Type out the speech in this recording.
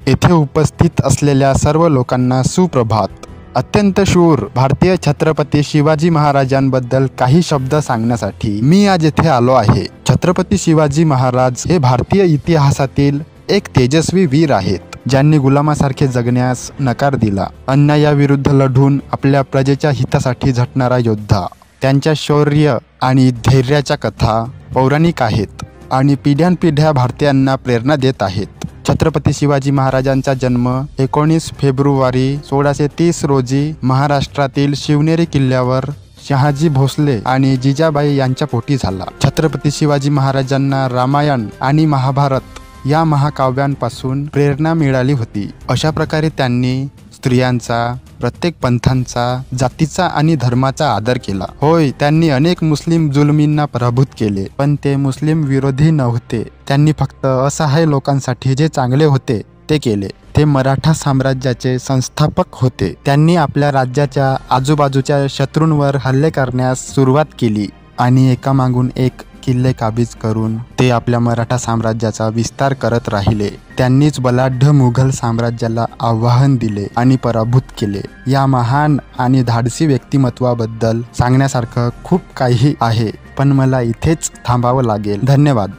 येथे उपस्थित असलेल्या सर्व लोकांना सुप्रभात। अत्यंत शूर भारतीय छत्रपती शिवाजी महाराजांबद्दल काही शब्द सांगण्यासाठी मी आज येथे आलो आहे। छत्रपती शिवाजी महाराज हे भारतीय इतिहासातील एक तेजस्वी वीर आहेत, ज्यांनी गुलामासारखे जगण्यास नकार दिला। अन्यायाविरुद्ध लढून आपल्या प्रजेच्या हितासाठी झटणारा योद्धा। त्यांच्या शौर्य आणि धैर्याच्या कथा पौराणिक आहेत आणि पिढ्यानपिढ्या भारतीयांना प्रेरणा देत आहेत। छत्रपती शिवाजी महाराजांचा जन्म 19 फेब्रुवारी 1630 रोजी महाराष्ट्रातील शिवनेरी किल्ल्यावर शहाजी भोसले आणि जिजाबाई यांच्या पोटी झाला। छत्रपती शिवाजी महाराजांना रामायण आणि महाभारत या महाकाव्यांपासून प्रेरणा मिळाली होती। अशा प्रकारे त्यांनी स्त्रियांचा, प्रत्येक पंथांचा, जातीचा आणि धर्माचा आदर केला। होय, त्यांनी अनेक मुस्लिम जुलमींना पराभूत केले, पण ते मुस्लिम विरोधी नव्हते। त्यांनी फक्त असहाय लोकांसाठी जे चांगले होते ते केले। ते मराठा साम्राज्याचे संस्थापक होते। त्यांनी आपल्या राज्याच्या आजूबाजूच्या शत्रूंवर हल्ले करण्यास सुरुवात केली आणि एकामागून एक किल्ले काबीज करून ते आपल्या मराठा साम्राज्याचा विस्तार करत राहिले। त्यांनीच बलाढ्य मुघल साम्राज्याला आव्हान दिले आणि पराभूत केले। या महान आणि धाडसी व्यक्तिमत्वाबद्दल सांगण्यासारखं खूप काही आहे, पण मला इथेच थांबावं लागेल। धन्यवाद।